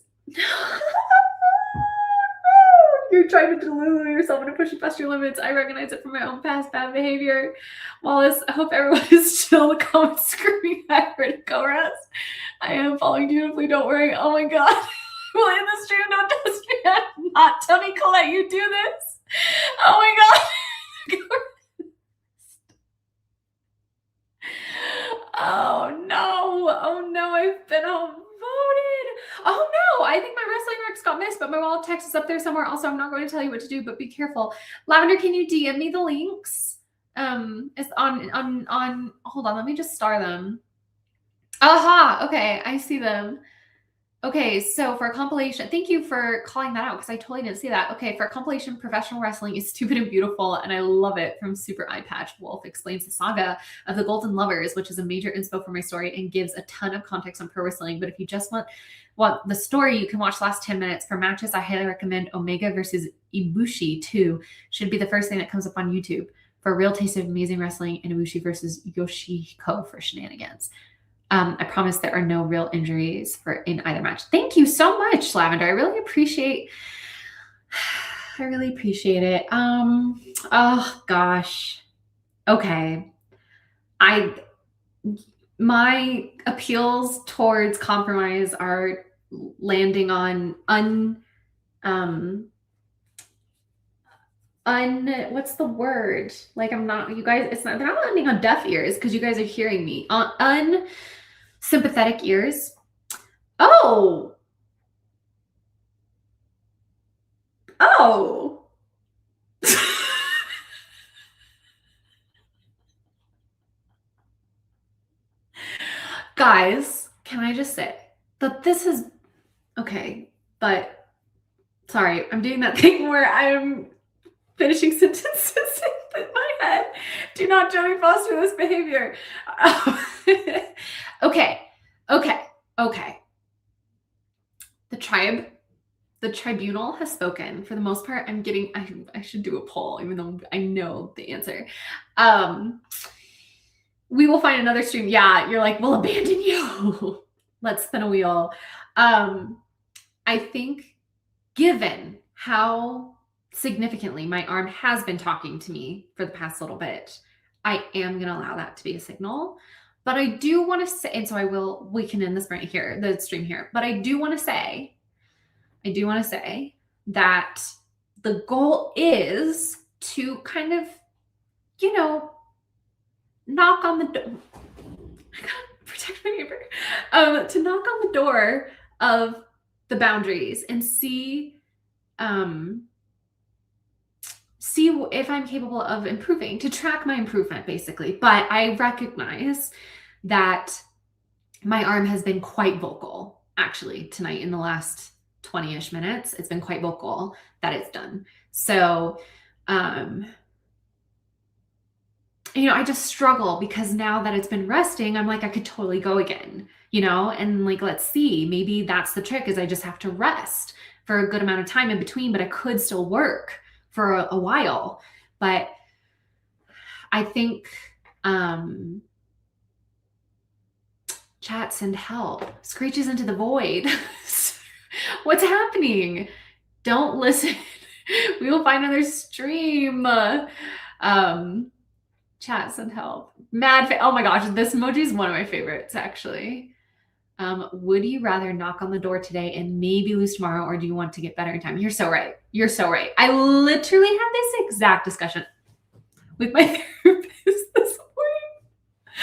[SPEAKER 2] You're trying to delude yourself into pushing past your limits. I recognize it from my own past bad behavior. Wallace, I hope everyone is still in the comments screaming at her to go rest. I am following beautifully. Don't worry. Oh my God. Will in the stream don't test me. Not Tony Collette, you do this. Oh my God. is up there somewhere. Also, I'm not going to tell you what to do, but be careful. Lavender, can you DM me the links? It's on. Hold on, let me just star them. Aha. Okay, I see them. Okay, so for a compilation, thank you for calling that out because I totally didn't see that. Okay, for a compilation, Professional Wrestling is Stupid and Beautiful, and I love it from Super Eye Patch. Wolf explains the saga of the Golden Lovers, which is a major inspo for my story and gives a ton of context on pro wrestling. But if you just want the story, you can watch the last 10 minutes. For matches, I highly recommend Omega versus Ibushi 2. Should be the first thing that comes up on YouTube. For a real taste of amazing wrestling, and Ibushi versus Yoshihiko for shenanigans. I promise there are no real injuries in either match. Thank you so much, Lavender. I really appreciate it. Oh gosh. Okay. My appeals towards compromise are landing on what's the word? Like I'm not, you guys, they're not landing on deaf ears because you guys are hearing me. On unsympathetic ears. Oh. Guys, can I just say that this is okay, but sorry, I'm doing that thing where I'm finishing sentences in my head. Do not Jodie Foster this behavior. Okay. The tribunal has spoken. For the most part, I should do a poll, even though I know the answer. We will find another stream. Yeah, you're like, we'll abandon you. Let's spin a wheel. I think given how significantly my arm has been talking to me for the past little bit, I am going to allow that to be a signal. But I do want to say, and so we can end this right here, the stream here. But I do want to say that the goal is to kind of, knock on the door. I gotta protect my neighbor. To knock on the door of the boundaries and see if I'm capable of improving, to track my improvement, basically. But I recognize that my arm has been quite vocal, actually, tonight in the last 20-ish minutes. It's been quite vocal that it's done. So, I just struggle because now that it's been resting, I'm like, I could totally go again, and like, let's see, maybe that's the trick is I just have to rest for a good amount of time in between, but I could still work for a while. But I think, chat, send help. Screeches into the void. What's happening? Don't listen. We will find another stream. Chat, send help. Oh my gosh, this emoji is one of my favorites, actually. Would you rather knock on the door today and maybe lose tomorrow, or do you want to get better in time? You're so right. I literally had this exact discussion with my therapist this morning.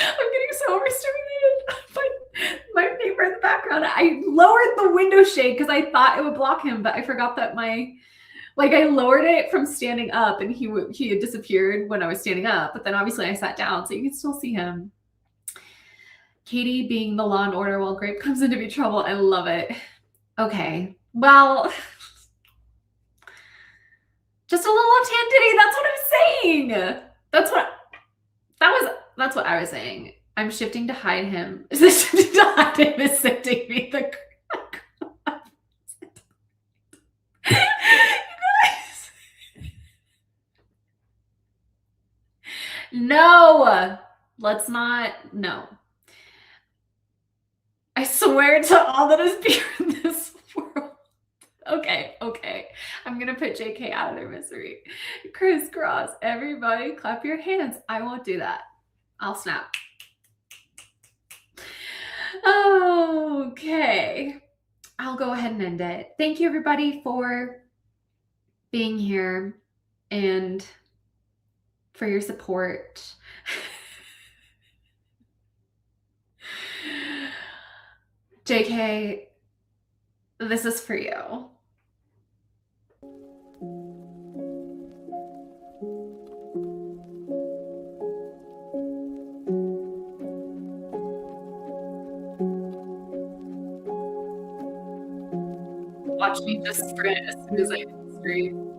[SPEAKER 2] I'm getting so overstimulated by my neighbor in the background. I lowered the window shade because I thought it would block him, but I forgot that I lowered it from standing up, and he had disappeared when I was standing up. But then obviously I sat down, so you can still see him. Katie being the law and order while Grape comes into big trouble. I love it. Okay, well, just a little left hand ditty. That's what I'm saying. That's what I was saying. I'm shifting to hide him. Shifting to hide him is sending me the. No, let's not. No. I swear to all that is pure in this world. Okay. I'm going to put JK out of their misery. Crisscross. Everybody clap your hands. I won't do that. I'll snap. Okay. I'll go ahead and end it. Thank you, everybody, for being here and for your support. JK, this is for you. watch me just sprint as soon as I hit the stream.